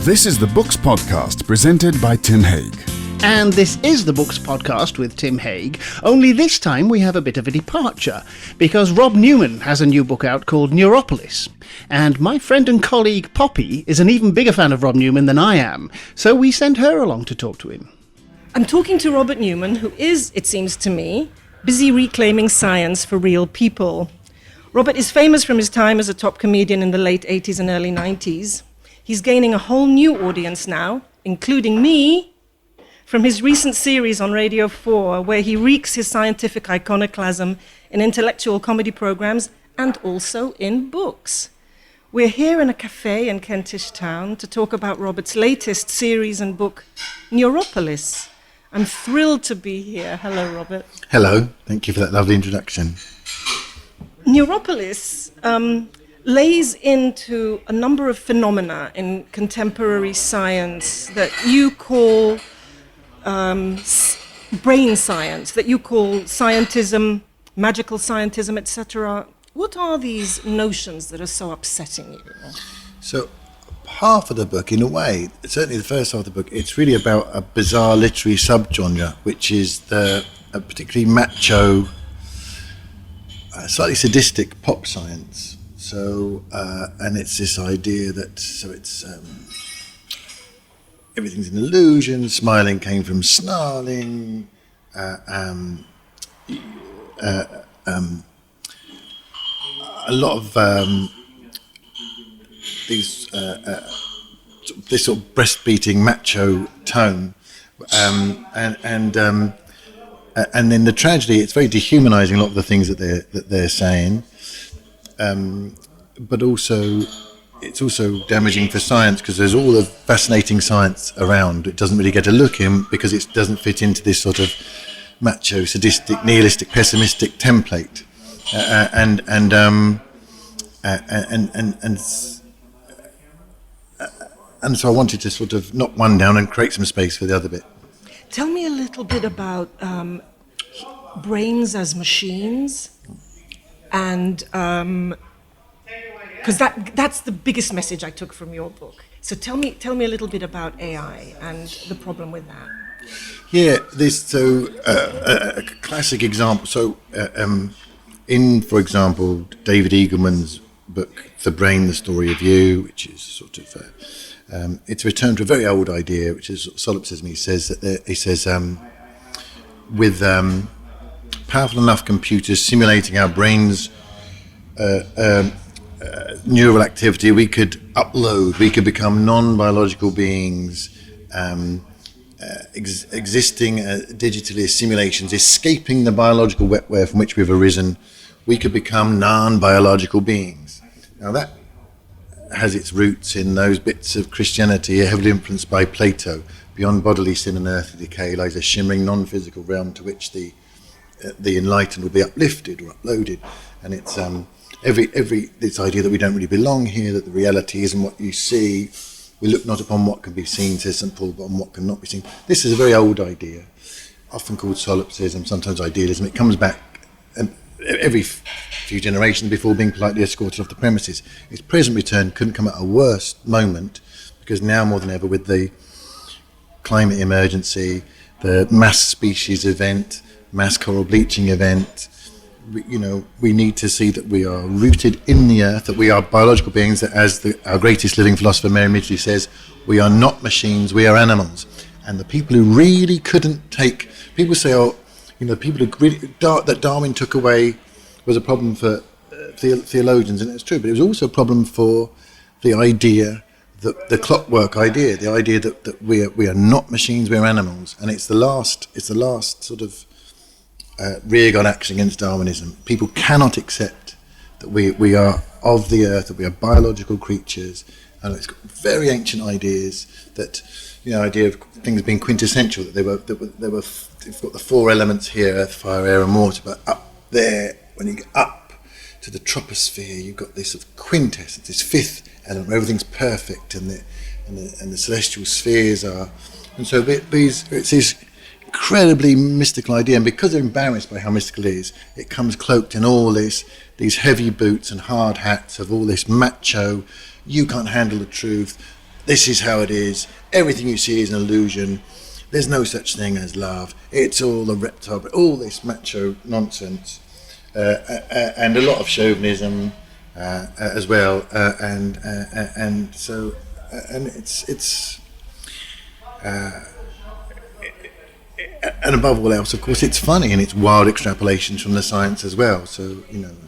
This is the Books Podcast presented by Tim Hague. And this is the Books Podcast with Tim Hague, only this time we have a bit of a departure, because Rob Newman has a new book out called Neuropolis. And my friend and colleague Poppy is an even bigger fan of Rob Newman than I am, so we sent her along to talk to him. I'm talking to Robert Newman, who is, it seems to me, busy reclaiming science for real people. Robert is famous from his time as a top comedian in the late 80s and early 90s. He's gaining a whole new audience now, including me, from his recent series on Radio 4, where he wreaks his scientific iconoclasm in intellectual comedy programs and also in books. We're here in a cafe in Kentish Town to talk about Robert's latest series and book, Neuropolis. I'm thrilled to be here. Hello, Robert. Hello. Thank you for that lovely introduction. Neuropolis lays into a number of phenomena in contemporary science that you call brain science, that you call scientism, magical scientism, etc. What are these notions that are so upsetting you? So half of the book, in a way, certainly the first half of the book, it's really about a bizarre literary subgenre, which is the particularly macho, slightly sadistic pop science. So, and it's this idea that, it's everything's an illusion, smiling came from snarling, a lot of these, this sort of breast-beating macho tone, and then the tragedy, it's very dehumanizing, a lot of the things that they're saying. But also, it's also damaging for science because there's all the fascinating science around. It doesn't really get a look in because it doesn't fit into this sort of macho, sadistic, nihilistic, pessimistic template. And so I wanted to sort of knock one down and create some space for the other bit. Tell me a little bit about brains as machines, and because that's the biggest message I took from your book. So tell me a little bit about AI and the problem with that. Yeah, a classic example. So in, for example, David Eagleman's book, The Brain, The Story of You, which is sort of it's a return to a very old idea, which is solipsism. He says with powerful enough computers simulating our brains' neural activity, we could become non-biological beings, existing digitally as simulations, escaping the biological wetware from which we've arisen. We could become non-biological beings. Now that has its roots in those bits of Christianity heavily influenced by Plato. Beyond bodily sin and earthly decay lies a shimmering non-physical realm to which the enlightened will be uplifted or uploaded, and it's this idea that we don't really belong here, that the reality isn't what you see. We look not upon what can be seen, says St. Paul, but on what cannot be seen. This is a very old idea, often called solipsism, sometimes idealism. It comes back every few generations before being politely escorted off the premises. Its present return couldn't come at a worse moment, because now more than ever, with the climate emergency, the mass species event, mass coral bleaching event, we need to see that we are rooted in the earth, that we are biological beings, that as our greatest living philosopher Mary Midgley says, we are not machines, we are animals. And the people who really couldn't take, people say, people who really, that Darwin took away was a problem for theologians, and it's true, but it was also a problem for the idea, the clockwork idea, the idea that we are not machines, we are animals, and it's the last sort of rearguard action against Darwinism. People cannot accept that we are of the earth, that we are biological creatures, and it's got very ancient ideas that, idea of things being quintessential, that they were they've got the four elements here, earth, fire, air and water, but up there, when you get up to the troposphere, you've got this sort of quintessence, this fifth element where everything's perfect and the celestial spheres are, and so it's this incredibly mystical idea, and because they're embarrassed by how mystical it is, it comes cloaked in all these heavy boots and hard hats of all this macho, you can't handle the truth, this is how it is. Everything you see is an illusion. There's no such thing as love. It's all a reptile, all this macho nonsense, and a lot of chauvinism as well, and it's and above all else, of course, it's funny and it's wild extrapolations from the science as well. So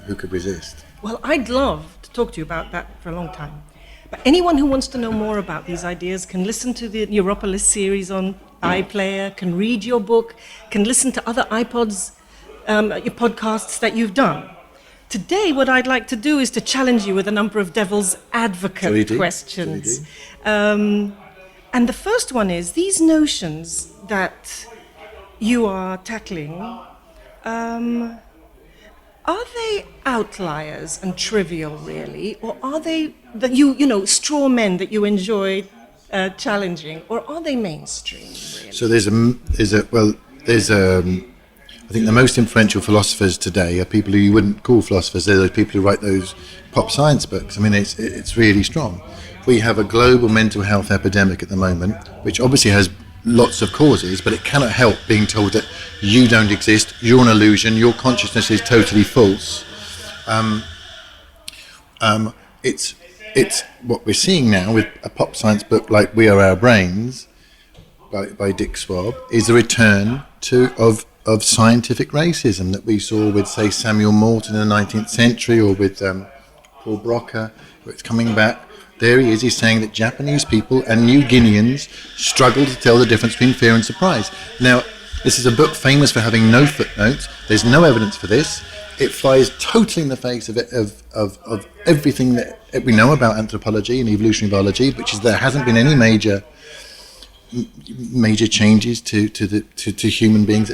who could resist? Well, I'd love to talk to you about that for a long time. But anyone who wants to know more about these ideas can listen to the Neuropolis series on iPlayer, can read your book, can listen to other your podcasts that you've done. Today, what I'd like to do is to challenge you with a number of devil's advocate questions. And the first one is, these notions that you are tackling, are they outliers and trivial, really, or are they straw men that you enjoy challenging, or are they mainstream? Really? So I think the most influential philosophers today are people who you wouldn't call philosophers. They're those people who write those pop science books. I mean, it's really strong. We have a global mental health epidemic at the moment, which obviously has lots of causes, but it cannot help being told that you don't exist, you're an illusion, your consciousness is totally false. It's what we're seeing now with a pop science book like We Are Our Brains by Dick Swab is a return of scientific racism that we saw with, say, Samuel Morton in the 19th century, or with Paul Broca, where it's coming back. There he is, he's saying that Japanese people and New Guineans struggle to tell the difference between fear and surprise. Now, this is a book famous for having no footnotes. There's no evidence for this. It flies totally in the face of everything that we know about anthropology and evolutionary biology, which is there hasn't been any major changes to human beings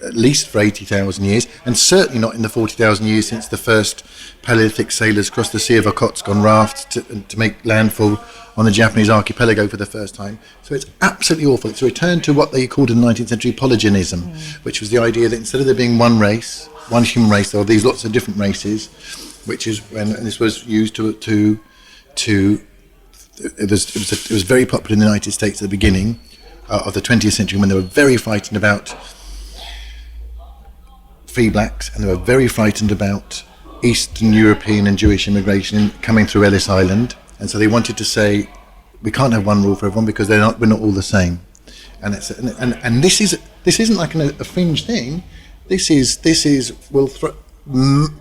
at least for 80,000 years, and certainly not in the 40,000 years since the first Paleolithic sailors crossed the Sea of Okhotsk on rafts to make landfall on the Japanese archipelago for the first time. So it's absolutely awful. It's a return to what they called in the 19th century polygenism, which was the idea that instead of there being one race, one human race, there are these lots of different races, which is when this was used it was very popular in the United States at the beginning of the 20th century, when they were very frightened about free blacks, and they were very frightened about Eastern European and Jewish immigration coming through Ellis Island, and so they wanted to say we can't have one rule for everyone because we're not all the same. And this isn't like a fringe thing. This is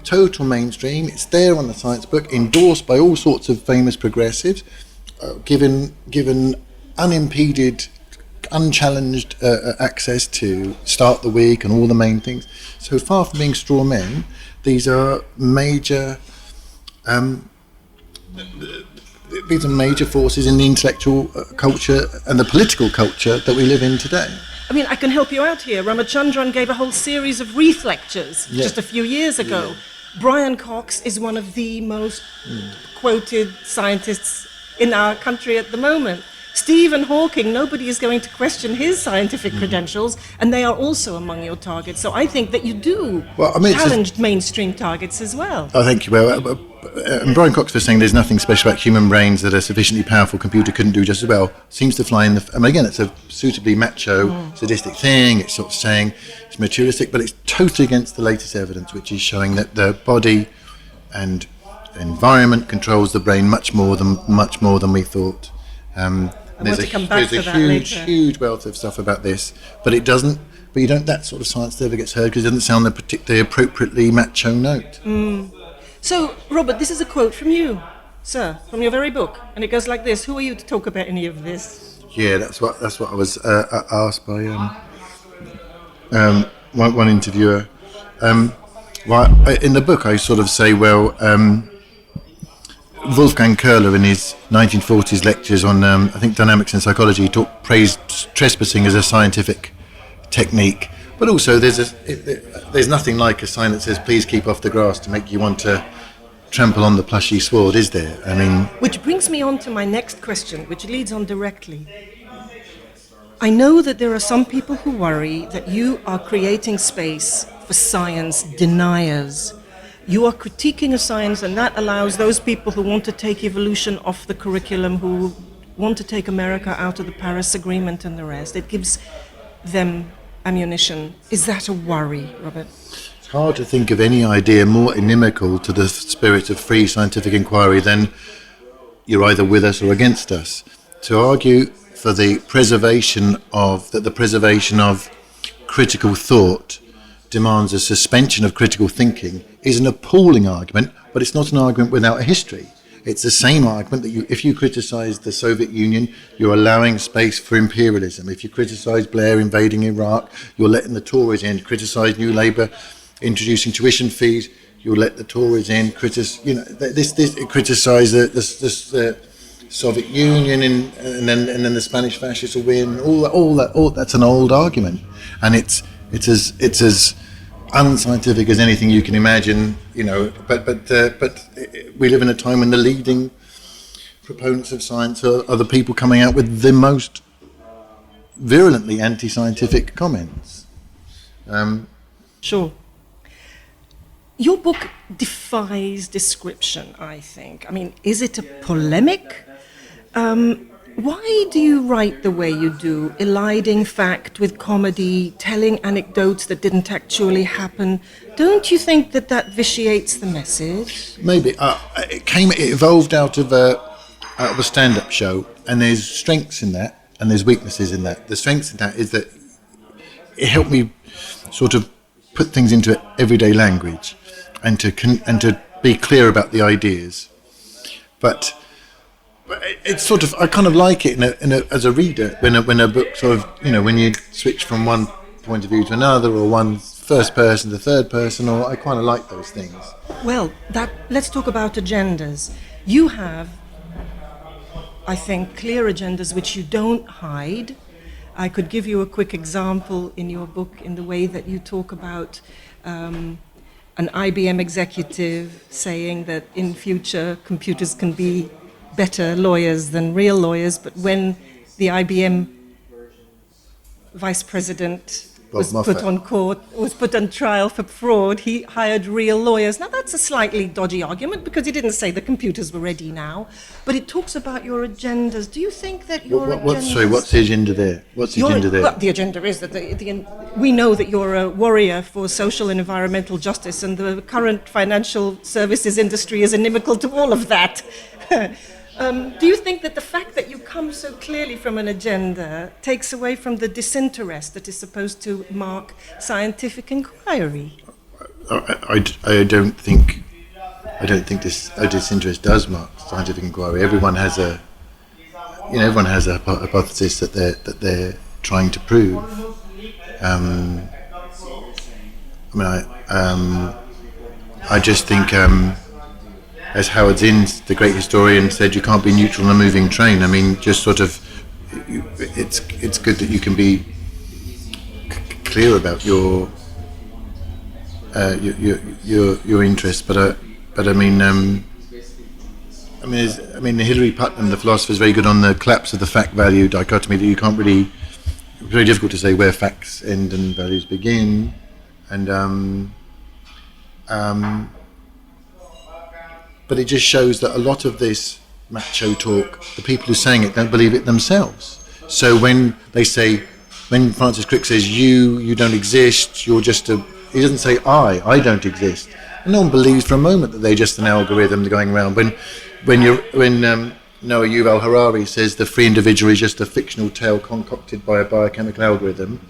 total mainstream. It's there on the science book, endorsed by all sorts of famous progressives, given unimpeded, unchallenged access to start the week and all the main things. So far from being straw men, these are major forces in the intellectual culture and the political culture that we live in today. I mean, I can help you out here. Ramachandran gave a whole series of Reith lectures just a few years ago. Yeah. Brian Cox is one of the most quoted scientists in our country at the moment. Stephen Hawking, nobody is going to question his scientific credentials, and they are also among your targets. So I think that you do challenge mainstream targets as well. Oh, thank you. Well, and Brian Cox was saying there's nothing special about human brains that a sufficiently powerful computer couldn't do just as well. Seems to fly in the... I mean, again, it's a suitably macho, sadistic thing. It's sort of saying it's materialistic, but it's totally against the latest evidence, which is showing that the body and environment controls the brain much more than we thought. There's a huge wealth of stuff about this, but it doesn't. But you don't. That sort of science never gets heard because it doesn't sound the appropriately macho note. So, Robert, this is a quote from you, sir, from your very book, and it goes like this: "Who are you to talk about any of this?" Yeah, that's what I was asked by one interviewer. In the book, I sort of say, well. Wolfgang Köhler, in his 1940s lectures on, I think, dynamics and psychology, praised trespassing as a scientific technique. But also, there's nothing like a sign that says, please keep off the grass, to make you want to trample on the plushy sward, is there? I mean... Which brings me on to my next question, which leads on directly. I know that there are some people who worry that you are creating space for science deniers. You are critiquing a science, and that allows those people who want to take evolution off the curriculum, who want to take America out of the Paris Agreement and the rest. It gives them ammunition. Is that a worry, Robert? It's hard to think of any idea more inimical to the spirit of free scientific inquiry than you're either with us or against us. To argue for the preservation of critical thought demands a suspension of critical thinking is an appalling argument, but it's not an argument without a history. It's the same argument that if you criticise the Soviet Union, you're allowing space for imperialism. If you criticise Blair invading Iraq, you're letting the Tories in. Criticise New Labour introducing tuition fees, you'll let the Tories in. Criticise the Soviet Union, and then the Spanish fascists will win. All that's an old argument, and it's as unscientific as anything you can imagine, But we live in a time when the leading proponents of science are the people coming out with the most virulently anti-scientific comments. Sure. Your book defies description, I think. I mean, is it a polemic? Why do you write the way you do, eliding fact with comedy, telling anecdotes that didn't actually happen? Don't you think that vitiates the message? Maybe. It evolved out of a stand-up show, and there's strengths in that, and there's weaknesses in that. The strengths in that is that it helped me sort of put things into everyday language, and to be clear about the ideas. But it's sort of, I kind of like it as a reader when a book sort of, when you switch from one point of view to another, or one first person to third person, or I kind of like those things. Well, let's talk about agendas. You have, I think, clear agendas which you don't hide. I could give you a quick example in your book in the way that you talk about an IBM executive saying that in future computers can be better lawyers than real lawyers, but when the IBM vice president was put on trial for fraud, he hired real lawyers. Now that's a slightly dodgy argument because he didn't say the computers were ready now, but it talks about your agendas. Do you think that your agendas... what's the agenda there? Well, the agenda is that we know that you're a warrior for social and environmental justice, and the current financial services industry is inimical to all of that. Do you think that the fact that you come so clearly from an agenda takes away from the disinterest that is supposed to mark scientific inquiry? I don't think this disinterest does mark scientific inquiry. Everyone has a hypothesis that they're trying to prove. I just think. As Howard Zinn's, the great historian, said, you can't be neutral on a moving train. I mean, just sort of, it's good that you can be clear about your interests. But Hilary Putnam, the philosopher, is very good on the collapse of the fact-value dichotomy. That you can't really, it's very difficult to say where facts end and values begin, and. But it just shows that a lot of this macho talk, the people who are saying it don't believe it themselves. So when Francis Crick says you don't exist, you're just he doesn't say I don't exist. And no one believes for a moment that they're just an algorithm going around. When Noah Yuval Harari says the free individual is just a fictional tale concocted by a biochemical algorithm,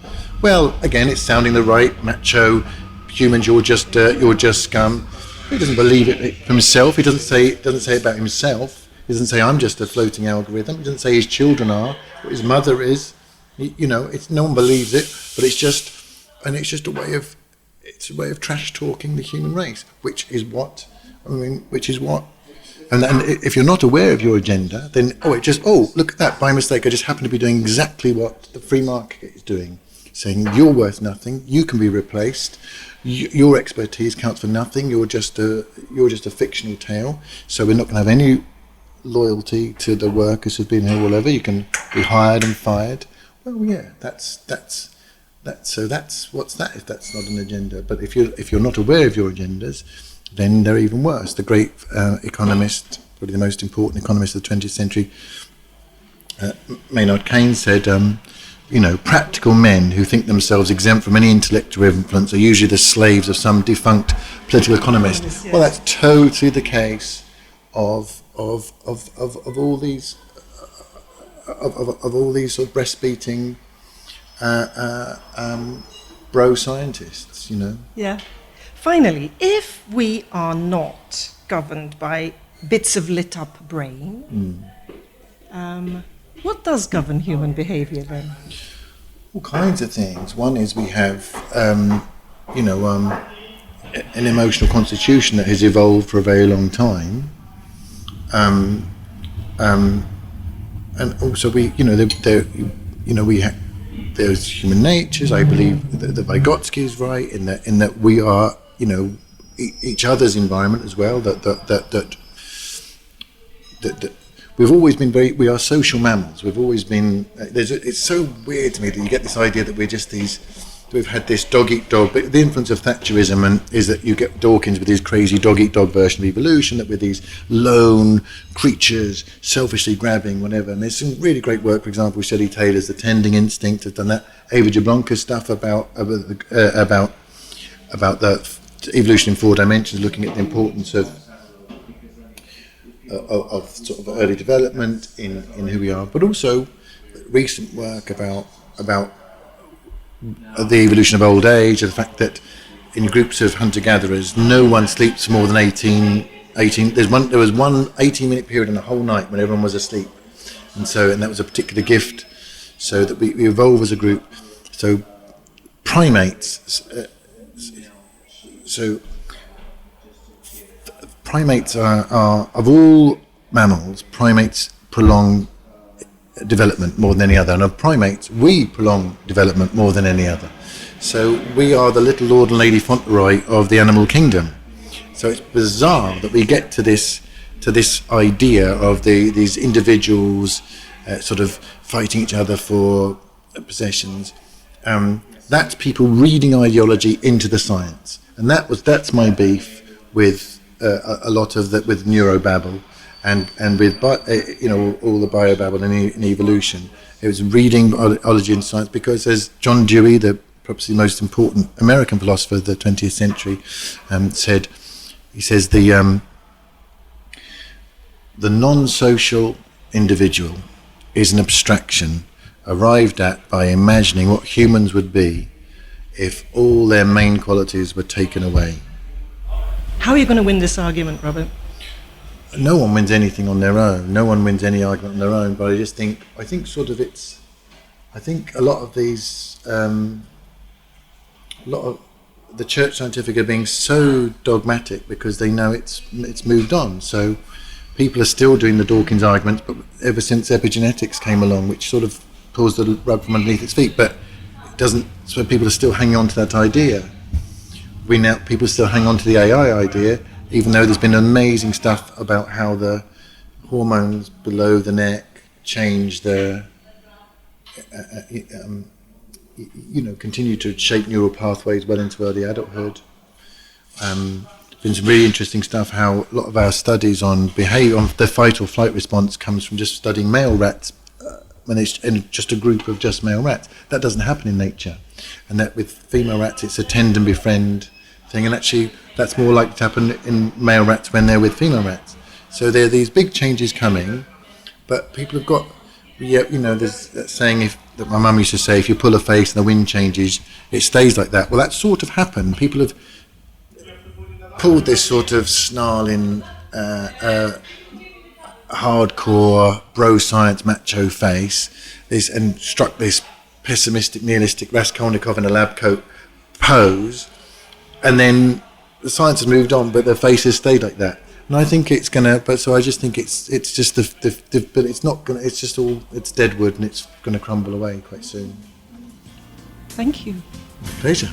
well, again, it's sounding the right macho. Humans, you're just scum. He doesn't believe it for himself. He doesn't say it about himself. He doesn't say I'm just a floating algorithm. He doesn't say his children are, or his mother is. It's no one believes it. But it's just a way of trash talking the human race, which is what. And if you're not aware of your agenda, then look at that, by mistake I just happen to be doing exactly what the free market is doing, saying you're worth nothing, you can be replaced. Your expertise counts for nothing. You're just a fictional tale. So we're not going to have any loyalty to the workers who've been here, whatever. You can be hired and fired. Well, yeah, that's what's that if that's not an agenda? But if you're not aware of your agendas, then they're even worse. The great economist, probably the most important economist of the 20th century, Maynard Keynes said, practical men who think themselves exempt from any intellectual influence are usually the slaves of some defunct political economist. Yes. Well, that's totally the case of all these of all these sort of breastbeating bro scientists. Yeah. Finally, if we are not governed by bits of lit up brain, what does govern human behaviour then? All kinds of things. One is we have, an emotional constitution that has evolved for a very long time, and also there's human natures. I believe that Vygotsky is right in that we are, each other's environment as well. That we've always been we are social mammals. We've always been. It's so weird to me that you get this idea that we're just we've had this dog eat dog. But the influence of Thatcherism is that you get Dawkins with his crazy dog eat dog version of evolution, that we're these lone creatures selfishly grabbing whatever. And there's some really great work, for example, with Shelley Taylor's The Tending Instinct has done that. Ava Jablonka's stuff about the evolution in 4 dimensions, looking at the importance of sort of early development in who we are, but also recent work about the evolution of old age, and the fact that in groups of hunter-gatherers, no one sleeps more than 18. There was one 18-minute period in the whole night when everyone was asleep, and that was a particular gift, so that we evolve as a group. So primates. Primates are of all mammals, primates prolong development more than any other, and of primates we prolong development more than any other. So we are the little Lord and Lady Fauntleroy of the animal kingdom. So it's bizarre that we get to this idea of these individuals sort of fighting each other for possessions. That's people reading ideology into the science, and that's my beef with a lot of that, with neurobabble and with all the biobabble in evolution. It was reading biology and science, because as John Dewey, perhaps the most important American philosopher of the 20th century, said, he says the non-social individual is an abstraction arrived at by imagining what humans would be if all their main qualities were taken away. How are you going to win this argument, Robert? No one wins anything on their own. No one wins any argument on their own. But I think a lot of these, a lot of the Church Scientific are being so dogmatic because they know it's moved on. So people are still doing the Dawkins arguments, but ever since epigenetics came along, which sort of pulls the rug from underneath its feet, but it doesn't. So people are still hanging on to that idea. People still hang on to the AI idea, even though there's been amazing stuff about how the hormones below the neck change continue to shape neural pathways well into early adulthood. Been some really interesting stuff how a lot of our studies on behavior, on the fight or flight response, comes from just studying male rats when it's in just a group of just male rats. That doesn't happen in nature, and that with female rats it's a tend and befriend thing, and actually that's more likely to happen in male rats when they're with female rats. So there are these big changes coming, but people have got, there's that saying that my mum used to say, if you pull a face and the wind changes, it stays like that. Well, that's sort of happened. People have pulled this sort of snarling, hardcore, bro-science, macho face, and struck this pessimistic, nihilistic Raskolnikov in a lab coat pose, and then the science has moved on, but the face has stayed like that. And I think it's gonna. But so I just think it's just but it's not gonna. It's just all. It's dead wood, and it's gonna crumble away quite soon. Thank you. Pleasure.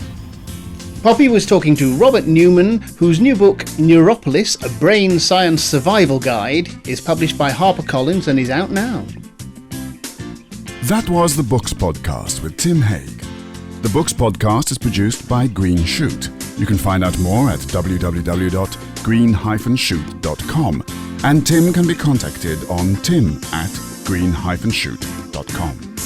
Poppy was talking to Robert Newman, whose new book, Neuropolis, A Brain Science Survival Guide, is published by HarperCollins and is out now. That was the Books Podcast with Tim Haig. The Books Podcast is produced by Green Shoot. You can find out more at www.green-shoot.com, and Tim can be contacted on tim@green-shoot.com. green-shoot.com.